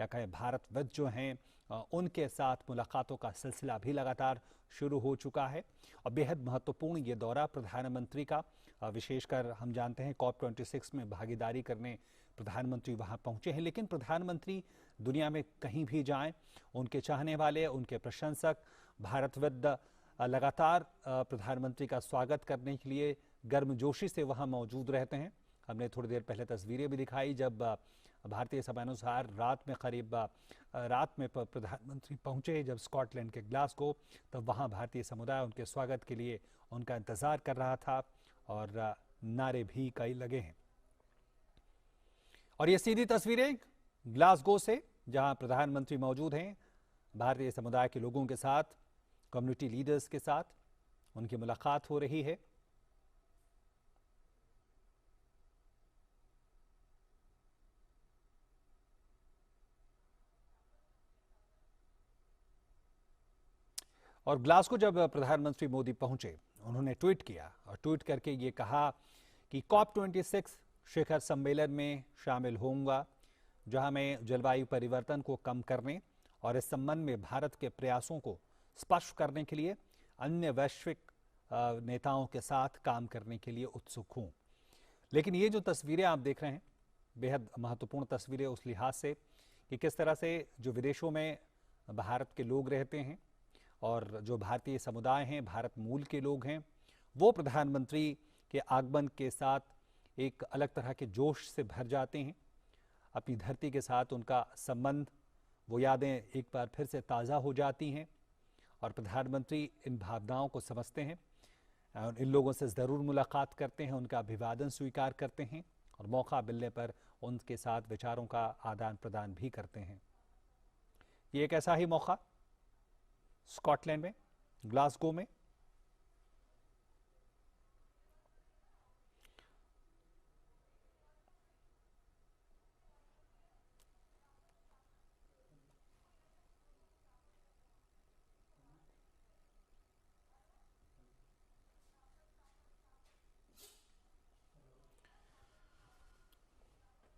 कहें भारतविद जो हैं उनके साथ मुलाकातों का सिलसिला भी लगातार शुरू हो चुका है। और बेहद महत्वपूर्ण ये दौरा प्रधानमंत्री का, विशेषकर हम जानते हैं COP26 में भागीदारी करने प्रधानमंत्री वहां पहुंचे हैं। लेकिन प्रधानमंत्री दुनिया में कहीं भी जाएं, उनके चाहने वाले, उनके प्रशंसक, भारतविद लगातार प्रधानमंत्री का स्वागत करने के लिए गर्मजोशी से वहां मौजूद रहते हैं। हमने थोड़ी देर पहले तस्वीरें भी दिखाई जब भारतीय समयानुसार रात में प्रधानमंत्री पहुंचे जब स्कॉटलैंड के ग्लासगो, तब वहां भारतीय समुदाय उनके स्वागत के लिए उनका इंतजार कर रहा था और नारे भी कई लगे हैं। और ये सीधी तस्वीरें ग्लासगो से जहां प्रधानमंत्री मौजूद हैं, भारतीय समुदाय के लोगों के साथ, कम्युनिटी लीडर्स के साथ उनकी मुलाकात हो रही है। और ग्लासगो जब प्रधानमंत्री मोदी पहुंचे, उन्होंने ट्वीट किया और ट्वीट करके ये कहा कि COP26 शिखर सम्मेलन में शामिल होऊंगा, जहां मैं जलवायु परिवर्तन को कम करने और इस संबंध में भारत के प्रयासों को स्पष्ट करने के लिए अन्य वैश्विक नेताओं के साथ काम करने के लिए उत्सुक हूं। लेकिन ये जो तस्वीरें आप देख रहे हैं, बेहद महत्वपूर्ण तस्वीरें उस लिहाज से कि किस तरह से जो विदेशों में भारत के लोग रहते हैं और जो भारतीय समुदाय हैं, भारत मूल के लोग हैं, वो प्रधानमंत्री के आगमन के साथ एक अलग तरह के जोश से भर जाते हैं। अपनी धरती के साथ उनका संबंध, वो यादें एक बार फिर से ताज़ा हो जाती हैं और प्रधानमंत्री इन भावनाओं को समझते हैं और इन लोगों से ज़रूर मुलाकात करते हैं, उनका अभिवादन स्वीकार करते हैं और मौका मिलने पर उनके साथ विचारों का आदान प्रदान भी करते हैं। ये एक ऐसा ही मौका स्कॉटलैंड में, ग्लासगो में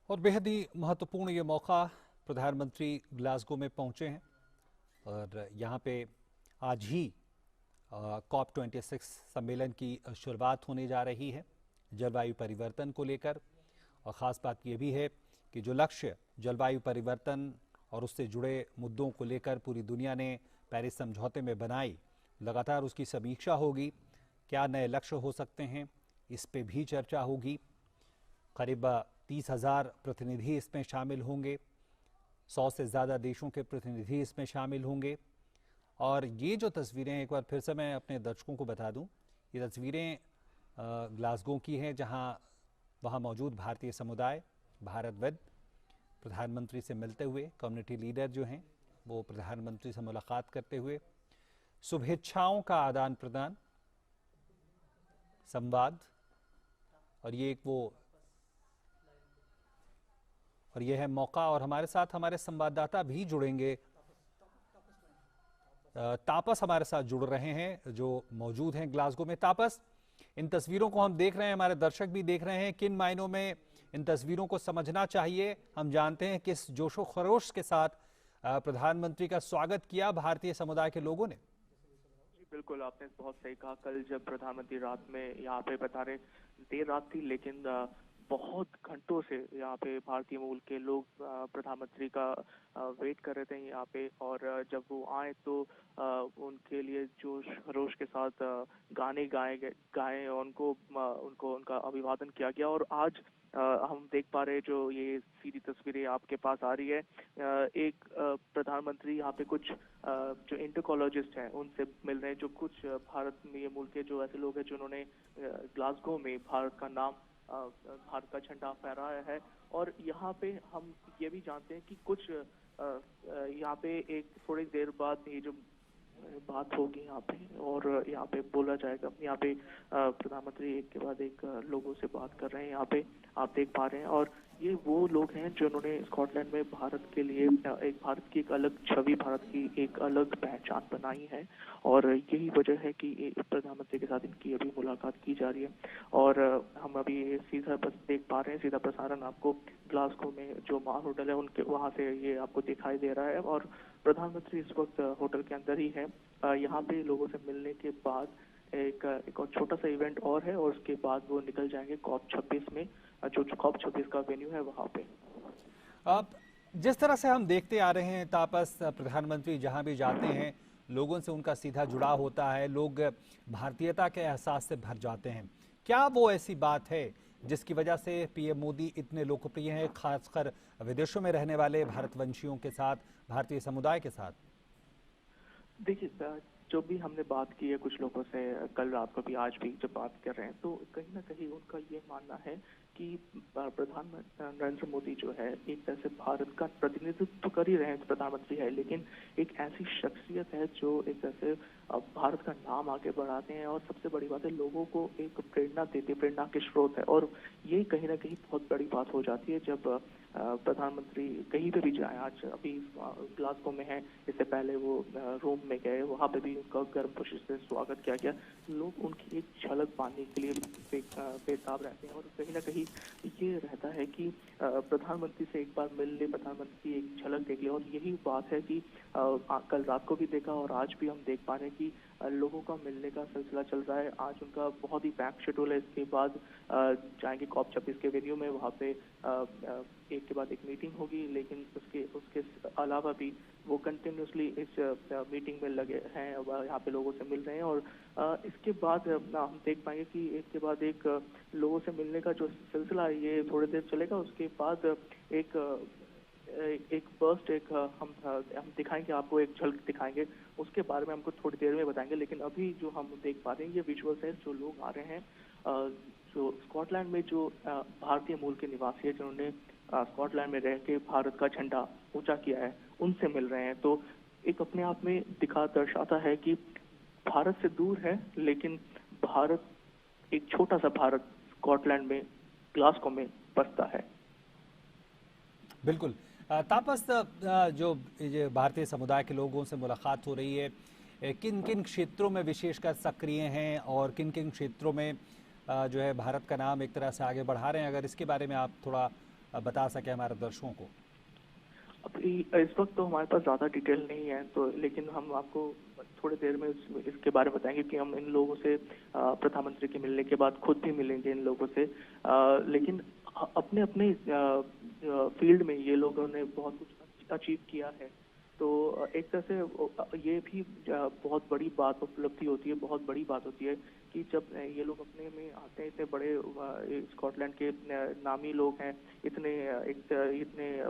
और बेहद ही महत्वपूर्ण ये मौका, प्रधानमंत्री ग्लासगो में पहुंचे हैं और यहाँ पे आज ही COP26 सम्मेलन की शुरुआत होने जा रही है जलवायु परिवर्तन को लेकर। और ख़ास बात ये भी है कि जो लक्ष्य जलवायु परिवर्तन और उससे जुड़े मुद्दों को लेकर पूरी दुनिया ने पेरिस समझौते में बनाई, लगातार उसकी समीक्षा होगी। क्या नए लक्ष्य हो सकते हैं, इस पे भी चर्चा होगी। करीब 30,000 प्रतिनिधि इसमें शामिल होंगे, 100 से ज़्यादा देशों के प्रतिनिधि इसमें शामिल होंगे। और ये जो तस्वीरें, एक बार फिर से मैं अपने दर्शकों को बता दूं, ये तस्वीरें ग्लासगो की हैं जहां वहां मौजूद भारतीय समुदाय, भारतविद प्रधानमंत्री से मिलते हुए, कम्युनिटी लीडर जो हैं वो प्रधानमंत्री से मुलाकात करते हुए, शुभेच्छाओं का आदान प्रदान, संवाद। और ये है मौका। और हमारे साथ हमारे संवाददाता भी जुड़ेंगे, तापस हमारे साथ जुड़ रहे हैं जो मौजूद हैं ग्लासगो में। तापस, इन तस्वीरों को हम देख रहे हैं, हमारे दर्शक भी देख रहे हैं, किन मायनों में इन तस्वीरों को समझना चाहिए? हम जानते हैं किस जोशो खरोश के साथ प्रधानमंत्री का स्वागत किया भारतीय समुदाय के लोगों ने। बिल्कुल, आपने बहुत सही कहा। कल जब प्रधानमंत्री रात में यहाँ पे बता रहे, देर रात थी लेकिन बहुत घंटों से यहाँ पे भारतीय मूल के लोग प्रधानमंत्री का वेट कर रहे थे यहाँ पे। और जब वो आए तो उनके लिए जोश खरोश के साथ गाने गाए और उनका अभिवादन किया गया। और आज हम देख पा रहे, जो ये सीधी तस्वीरें आपके पास आ रही है, एक प्रधानमंत्री यहाँ पे कुछ जो इंटरकोलॉजिस्ट हैं उनसे मिल रहे हैं, जो कुछ भारत में ये मूल के जो ऐसे लोग हैं जिन्होंने ग्लासगो में भारत का नाम, भारत का झंडा फहराया है। और यहाँ पे हम ये भी जानते हैं कि कुछ यहाँ पे एक थोड़ी देर बाद ये जो बात होगी यहाँ पे और यहाँ पे बोला जाएगा। यहाँ पे प्रधानमंत्री एक के बाद एक लोगों से बात कर रहे हैं, यहाँ पे आप देख पा रहे हैं। और ये वो लोग हैं जिन्होंने स्कॉटलैंड में भारत के लिए एक भारत की एक अलग छवि, भारत की एक अलग पहचान बनाई है। और यही वजह है कि प्रधानमंत्री के साथ इनकी अभी मुलाकात की जा रही है। और हम अभी सीधा बस देख पा रहे हैं, सीधा प्रसारण आपको ग्लासगो में जो मार होटल है उनके वहां से ये आपको दिखाई दे रहा है। और प्रधानमंत्री इस वक्त होटल के अंदर ही है। यहाँ पे लोगों से मिलने के बाद एक और छोटा सा इवेंट और है, और उसके बाद वो निकल जाएंगे कॉप 26 में, जो कॉप 26 का वेन्यू है वहां पे। अब जिस तरह से हम देखते आ रहे हैं तापस, प्रधानमंत्री जहां भी जाते हैं लोगों से उनका सीधा जुड़ाव होता है, लोग भारतीयता के एहसास से भर जाते हैं। क्या वो ऐसी बात है जिसकी वजह से पीएम मोदी इतने लोकप्रिय हैं, खासकर विदेशों में रहने वाले भारतवंशियों के साथ, भारतीय समुदाय के साथ? देखिए, जो भी हमने बात की है कुछ लोगों से कल रात को भी, आज भी जब बात कर रहे हैं, तो कहीं ना कहीं उनका ये मानना है कि प्रधानमंत्री नरेंद्र मोदी जो है एक तरह से भारत का प्रतिनिधित्व कर ही रहे हैं, प्रधानमंत्री है, लेकिन एक ऐसी शख्सियत है जो एक तरह से भारत का नाम आगे बढ़ाते हैं। और सबसे बड़ी बात है, लोगों को एक प्रेरणा देते, प्रेरणा के स्रोत है। और ये कहीं ना कहीं बहुत बड़ी बात हो जाती है जब प्रधानमंत्री कहीं पे भी जाए। आज अभी ग्लासगो में है, इससे पहले वो रोम में गए, वहां पे भी उनका गर्म खुशी से स्वागत किया गया। लोग उनकी एक झलक पाने के लिए बेताब रहते हैं। और कहीं ना कहीं ये रहता है कि प्रधानमंत्री से एक बार मिल ले, प्रधानमंत्री की एक झलक देख ले। और यही बात है कि कल रात को भी देखा और आज भी हम देख पा रहे हैं कि लोगों का मिलने का सिलसिला चल रहा है। आज उनका बहुत ही पैक शेड्यूल है। इसके बाद जाएंगे कॉप 26 के वेन्यू में, वहाँ पे एक के बाद एक मीटिंग होगी, लेकिन उसके उसके अलावा भी वो कंटिन्यूसली इस मीटिंग में लगे हैं, यहाँ पे लोगों से मिल रहे हैं। और इसके बाद हम देख पाएंगे कि एक के बाद एक लोगों से मिलने का जो सिलसिला है ये थोड़ी देर चलेगा। उसके बाद एक एक बर्स्ट, एक हम दिखाएंगे आपको, एक झलक दिखाएंगे, उसके बारे में हमको थोड़ी देर में बताएंगे। लेकिन अभी जो हम देख पा रहे हैं ये विजुअल्स है, जो लोग आ रहे हैं जो स्कॉटलैंड में जो भारतीय मूल के निवासी है, जिन्होंने स्कॉटलैंड में रह के भारत का झंडा ऊंचा किया है, उनसे मिल रहे हैं। तो एक अपने आप में दर्शाता है कि भारत से दूर है, लेकिन भारत, एक छोटा सा भारत स्कॉटलैंड में ग्लासगो में बसता है। बिल्कुल। तापस, जो ये भारतीय समुदाय के लोगों से मुलाकात हो रही है, किन किन क्षेत्रों में विशेषकर सक्रिय हैं और किन किन क्षेत्रों में जो है भारत का नाम एक तरह से आगे बढ़ा रहे हैं, अगर इसके बारे में आप थोड़ा बता सकें हमारे दर्शकों को। अभी इस वक्त तो हमारे पास ज़्यादा डिटेल नहीं है, तो लेकिन हम आपको थोड़ी देर में इसके बारे में बताएंगे कि हम इन लोगों से प्रधानमंत्री के मिलने के बाद खुद भी मिलेंगे इन लोगों से। लेकिन अपने अपने फील्ड में ये लोगों ने बहुत कुछ अचीव किया है। तो एक तरह से ये भी बहुत बड़ी बात, उपलब्धि होती है, बहुत बड़ी बात होती है कि जब ये लोग अपने में आते हैं, इतने बड़े स्कॉटलैंड के नामी लोग हैं, इतने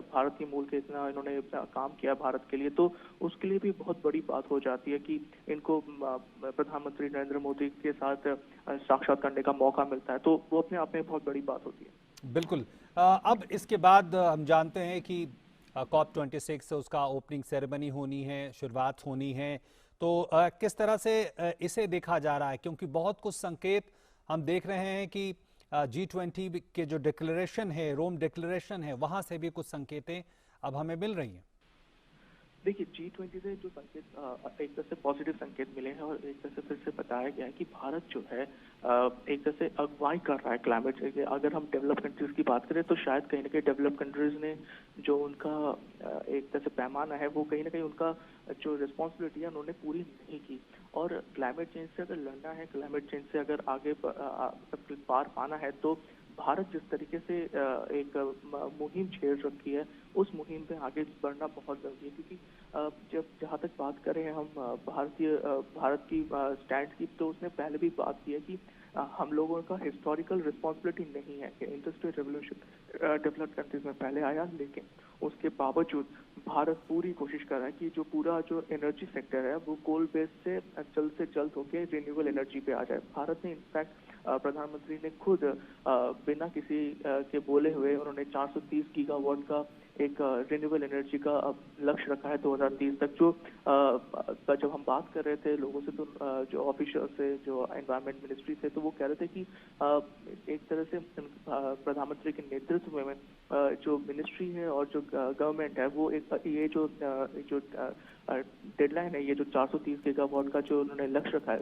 भारत के मूल के, इतना इन्होंने काम किया भारत के लिए, तो उसके लिए भी बहुत बड़ी बात हो जाती है कि इनको प्रधानमंत्री नरेंद्र मोदी के साथ साक्षात करने का मौका मिलता है। तो वो अपने आप में बहुत बड़ी बात होती है। बिल्कुल। अब इसके बाद हम जानते हैं कि कॉप 26 उसका ओपनिंग सेरेमनी होनी है, शुरुआत होनी है। तो किस तरह से इसे देखा जा रहा है, क्योंकि बहुत कुछ संकेत हम देख रहे हैं कि G20 के जो डिक्लेरेशन है, रोम डिक्लेरेशन है, वहां से भी कुछ संकेतें अब हमें मिल रही हैं। देखिए, G20 से जो संकेत, एक तरह से पॉजिटिव संकेत मिले हैं, और एक तरह से फिर से बताया गया है कि भारत जो है एक तरह से अगुवाई कर रहा है क्लाइमेट चेंज। अगर हम डेवलप कंट्रीज की बात करें तो शायद कहीं ना कहीं डेवलप कंट्रीज ने जो उनका एक तरह से पैमाना है, वो कहीं ना कहीं उनका जो रिस्पॉन्सिबिलिटी है उन्होंने पूरी नहीं की। और क्लाइमेट चेंज से अगर लड़ना है, क्लाइमेट चेंज से अगर आगे पार पाना है, तो भारत जिस तरीके से एक मुहिम छेड़ रखी है, उस मुहिम पे आगे बढ़ना बहुत जरूरी है। क्योंकि जब जहाँ तक बात करें हम भारत की स्टैंड की, तो उसने पहले भी बात की है कि हम लोगों का हिस्टोरिकल रिस्पॉन्सिबिलिटी नहीं है कि इंडस्ट्रियल रेवोल्यूशन डेवलप्ड कंट्रीज में पहले आया, लेकिन उसके बावजूद भारत पूरी कोशिश कर रहा है कि जो पूरा जो एनर्जी सेक्टर है वो कोल बेस से जल्द होकर रिन्यूएबल एनर्जी पे आ जाए। भारत ने इनफैक्ट प्रधानमंत्री ने खुद बिना किसी के बोले हुए उन्होंने 430 गीगावाट का एक रिन्यूएबल एनर्जी का लक्ष्य रखा है 2030 तक। जो जब हम बात कर रहे थे लोगों से, तो जो ऑफिशियल से, जो एनवायरमेंट मिनिस्ट्री से, तो वो कह रहे थे कि एक तरह से प्रधानमंत्री के नेतृत्व में जो मिनिस्ट्री है और जो गवर्नमेंट है, वो ये जो डेडलाइन है, ये जो 430 गीगावाट का जो उन्होंने लक्ष्य रखा है,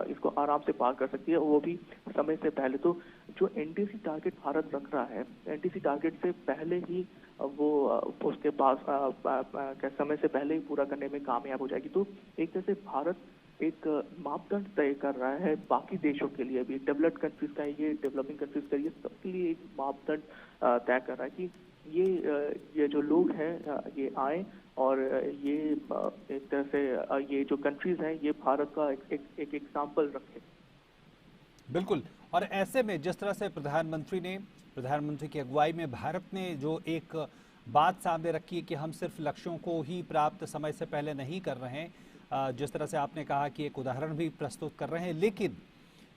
इसको आराम से पार कर सकती है, वो भी समय से पहले। तो जो एनडीसी टारगेट भारत रख रहा है, एनडीसी टारगेट से पहले ही वो उसके पास समय से पहले ही पूरा करने में कामयाब हो जाएगी। तो एक तरह से भारत एक मापदंड तय कर रहा है बाकी देशों के लिए भी, डेवलप्ड कंट्रीज का ये, डेवलपिंग कंट्रीज का ये, सबके लिए एक मापदंड तय कर रहा है कि ये जो लोग हैं ये आए और ये एक तरह से ये जो कंट्रीज हैं ये भारत का एक एग्जाम्पल रखे। बिल्कुल। और ऐसे में जिस तरह से प्रधानमंत्री की अगुवाई में भारत ने जो एक बात सामने रखी है कि हम सिर्फ लक्ष्यों को ही प्राप्त समय से पहले नहीं कर रहे हैं, जिस तरह से आपने कहा कि एक उदाहरण भी प्रस्तुत कर रहे हैं, लेकिन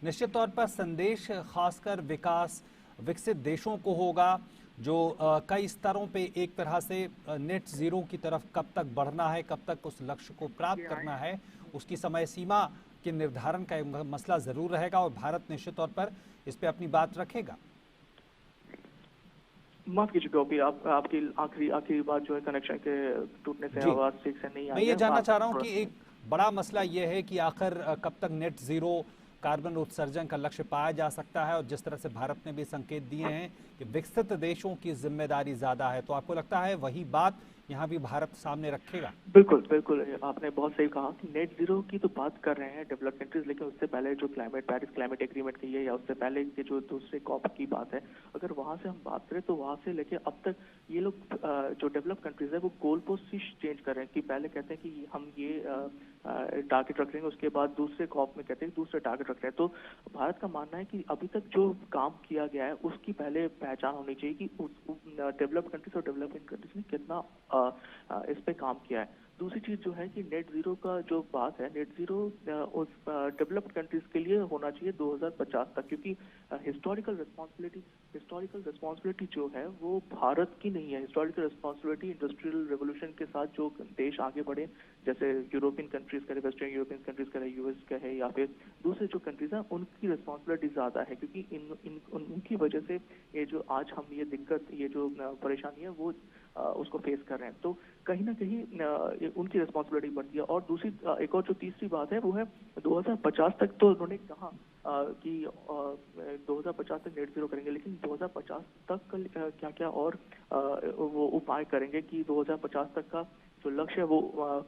निश्चित तौर पर संदेश खासकर विकसित देशों को होगा, जो कई स्तरों पे एक तरह से नेट जीरो की तरफ कब तक बढ़ना है, कब तक उस लक्ष्य को प्राप्त करना है, उसकी समय सीमा के निर्धारण का मसला जरूर रहेगा और भारत निश्चित तौर पर इस पे अपनी बात रखेगा। माफ कीजिएगा अभी आपकी आखिरी बात जो है कनेक्शन के टूटने से आवाज ठीक से नहीं आ रही है। मैं ये जानना चाह रहा हूँ कि एक बड़ा मसला ये है कि आखिर कब तक नेट जीरो कार्बन उत्सर्जन का लक्ष्य पाया जा सकता है, और जिस तरह से भारत ने भी संकेत दिए हैं कि विकसित देशों की जिम्मेदारी ज्यादा है, तो आपको लगता है वही बात यहाँ भी भारत सामने रखेगा? बिल्कुल आपने बहुत सही कहा कि नेट जीरो की तो बात कर रहे हैं डेवलप्ड कंट्रीज, लेकिन उससे पहले जो पेरिस क्लाइमेट एग्रीमेंट की है, या उससे पहले के जो दूसरे कॉप की बात है, अगर वहां से हम बात करें तो वहां से लेके अब तक ये लोग जो डेवलप्ड कंट्रीज है वो गोल पोस्ट ही चेंज कर रहे हैं। कि पहले कहते हैं कि हम ये टारगेट रख लेंगे, उसके बाद दूसरे कॉप में कहते हैं दूसरे टारगेट रख रहे हैं। तो भारत का मानना है कि अभी तक जो काम किया गया है उसकी पहले पहचान होनी चाहिए कि डेवलप्ड कंट्रीज और डेवलपिंग कंट्रीज ने कितना इस पे काम किया है। दूसरी चीज जो है कि नेट जीरो का जो बात है, नेट जीरो उस डेवलप्ड कंट्रीज के लिए होना चाहिए 2050 तक, क्योंकि हिस्टोरिकल रिस्पॉन्सिबिलिटी जो है वो भारत की नहीं है। हिस्टोरिकल रिस्पॉन्सिबिलिटी इंडस्ट्रियल रेवोल्यूशन के साथ जो देश आगे बढ़े, जैसे यूरोपियन कंट्रीज का, वेस्टर्न यूरोपियन कंट्रीज का, यूएस का है, या फिर दूसरे जो कंट्रीज हैं, उनकी रिस्पॉन्सिबिलिटी ज्यादा है, क्योंकि उनकी वजह से ये जो आज हम ये दिक्कत, ये जो परेशानी है वो उसको फेस कर रहे हैं। तो कहीं ना कहीं उनकी रिस्पॉन्सिबिलिटी बढ़ती है। और दूसरी एक और जो तीसरी बात है वो है 2050 तक, तो उन्होंने कहा कि 2050 तक नेट जीरो करेंगे, लेकिन 2050 तक क्या क्या और वो उपाय करेंगे कि 2050 तक का जो लक्ष्य है वो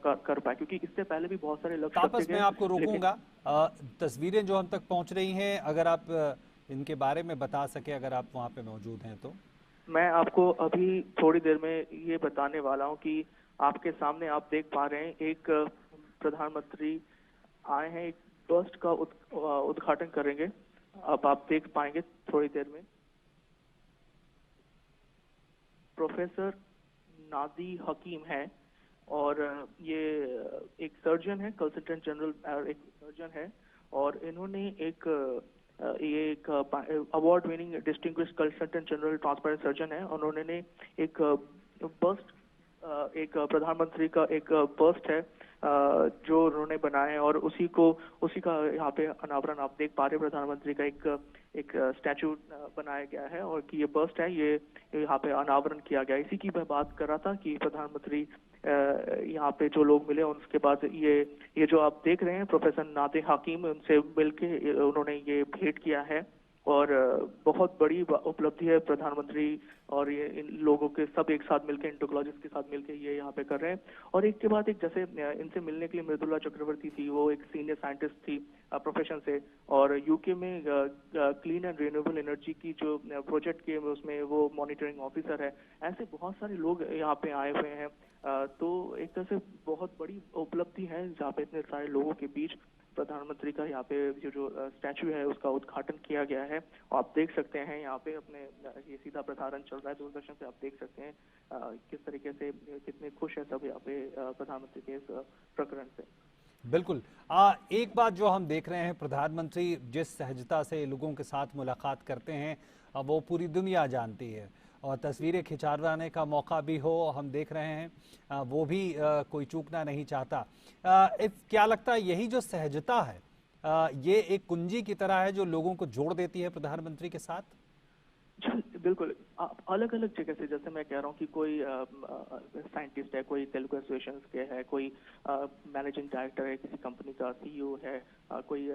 कर पाए, क्योंकि इससे पहले भी बहुत सारे लक्ष्य तापस मैं आपको रोकूंगा। तस्वीरें जो हम तक पहुंच रही हैं, अगर आप इनके बारे में बता सके, अगर आप वहां पे मौजूद हैं तो। मैं आपको अभी थोड़ी देर में ये बताने वाला हूं कि आपके सामने आप देख पा रहे हैं एक प्रधानमंत्री आए हैं, एक बस्ट का उद्घाटन करेंगे। अब आप देख पाएंगे थोड़ी देर में। प्रोफेसर नादी हकीम है और ये एक सर्जन है, कंसल्टेंट जनरल एक सर्जन है, और इन्होंने ये एक award winning distinguished consultant general transparent surgeon है। उन्होंने एक बस्ट, एक प्रधानमंत्री का एक बस्ट है जो उन्होंने बनाया है, और उसी का यहाँ पे अनावरण आप देख पा रहे हैं। प्रधानमंत्री का एक स्टैचू बनाया गया है और कि ये बस्ट है, ये यहाँ पे अनावरण किया गया। इसी की मैं बात कर रहा था कि प्रधानमंत्री यहाँ पे जो लोग मिले, उसके बाद ये जो आप देख रहे हैं प्रोफेसर नादे हकीम, उनसे मिलके उन्होंने ये भेंट किया है। और बहुत बड़ी उपलब्धि है प्रधानमंत्री और ये इन लोगों के सब एक साथ मिलकर, इंटोकोलॉजिस्ट के साथ मिलकर ये यहाँ पे कर रहे हैं। और एक के बाद एक, जैसे इनसे मिलने के लिए मृदुला चक्रवर्ती थी, वो एक सीनियर साइंटिस्ट थी प्रोफेशन से, और यूके में क्लीन एंड रिन्यूएबल एनर्जी की जो प्रोजेक्ट के उसमें वो मॉनिटरिंग ऑफिसर है। ऐसे बहुत सारे लोग यहाँ पे आए हुए हैं। तो एक तरह से बहुत बड़ी उपलब्धि है जहाँ पे इतने सारे लोगों के बीच प्रधानमंत्री का यहाँ पे जो स्टैचू है उसका उद्घाटन किया गया है। और आप देख सकते हैं यहाँ पे अपने ये सीधा प्रसारण चल रहा है दूरदर्शन से, आप देख सकते हैं किस तरीके से कितने खुश है सब यहाँ पे प्रधानमंत्री के इस प्रकरण से। बिल्कुल। एक बात जो हम देख रहे हैं, प्रधानमंत्री जिस सहजता से लोगों के साथ मुलाकात करते हैं वो पूरी दुनिया जानती है, और तस्वीरें खिंचाने का मौका भी हो, हम देख रहे हैं वो भी कोई चूकना नहीं चाहता। क्या लगता है यही जो सहजता है ये एक कुंजी की तरह है जो लोगों को जोड़ देती है प्रधानमंत्री के साथ? बिल्कुल, अलग अलग जगह से, जैसे मैं कह रहा हूँ कि कोई साइंटिस्ट है, कोई तेलुगु एसोसिएशन के है, कोई मैनेजिंग डायरेक्टर है किसी कंपनी का, सीईओ है, कोई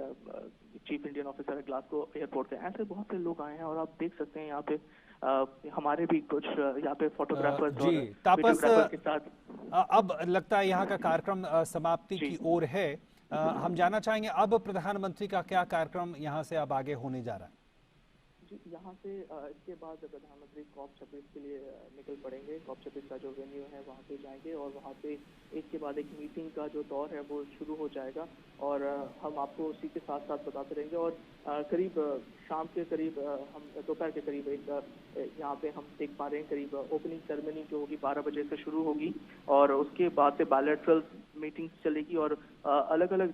चीफ इंडियन ऑफिसर है ग्लासगो एयरपोर्ट के, ऐसे बहुत से लोग आए हैं। और आप देख सकते हैं यहाँ पे हमारे भी कुछ यहाँ पे फोटोग्राफर्स और वीडियोग्राफर के साथ। अब लगता है यहाँ का कार्यक्रम समाप्ति की ओर है। हम जानना चाहेंगे अब प्रधानमंत्री का क्या कार्यक्रम यहाँ से अब आगे होने जा रहा है? यहाँ से इसके बाद प्रधानमंत्री COP26 के लिए निकल पड़ेंगे। COP26 का जो वेन्यू है वहाँ पे जाएंगे और वहाँ पे एक के बाद एक मीटिंग का जो दौर है वो शुरू हो जाएगा और हम आपको उसी के साथ साथ बताते रहेंगे। और करीब शाम के करीब हम दोपहर के करीब एक यहाँ पे हम देख पा रहे हैं करीब ओपनिंग सेरेमनी जो होगी 12 बजे से शुरू होगी और उसके बाद से बायलैटरल मीटिंग्स चलेगी और अलग अलग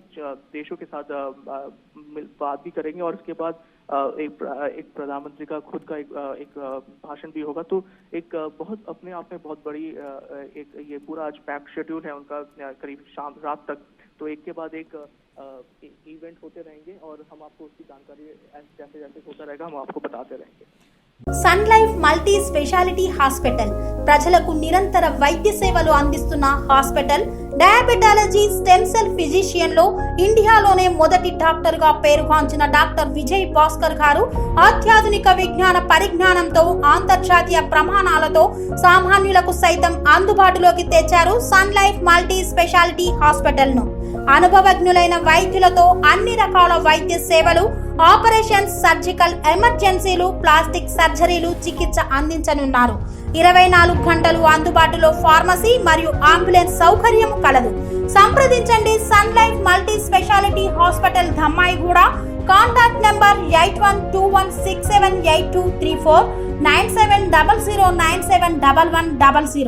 देशों के साथ बात भी करेंगे और उसके बाद एक प्रधानमंत्री का खुद का एक भाषण भी होगा। तो एक बहुत अपने आप में बहुत बड़ी एक ये पूरा आज पैक शेड्यूल है उनका करीब शाम रात तक। तो एक के बाद एक इवेंट होते रहेंगे और हम आपको उसकी जानकारी जैसे जैसे होता रहेगा हम आपको बताते रहेंगे। Sun Life multi speciality hospital ప్రజలకు నిరంతర వైద్య సేవలు అందిస్తున్న hospital. Diabetology stem cell physician లో ఇండియాలోనే మొదటి డాక్టర్ గా పేరుగాంచిన డాక్టర్ విజయ్ భాస్కర్ గారు అత్యాధునిక విజ్ఞాన పరిజ్ఞానంతో అంతర్జాతీయ ప్రమాణాలతో సామాన్యులకు సైతం అందుబాటులోకి తెచ్చారు Sun Life multi speciality hospital ను. అనుభవజ్ఞులైన వైద్యులతో అన్ని రకాల వైద్య సేవలు, ఆపరేషన్స్, సర్జికల్ ఎమర్జెన్సీలు, ప్లాస్టిక్ సర్జరీలు, చికిత్స అందించనున్నారు. 24 గంటలు అందుబాటులో ఫార్మసీ మరియు అంబులెన్స్ సౌకర్యం కలదు. సంప్రదించండి Sun Life multi speciality hospital, Dhammaiguda. Contact number 8121678234 9700971100.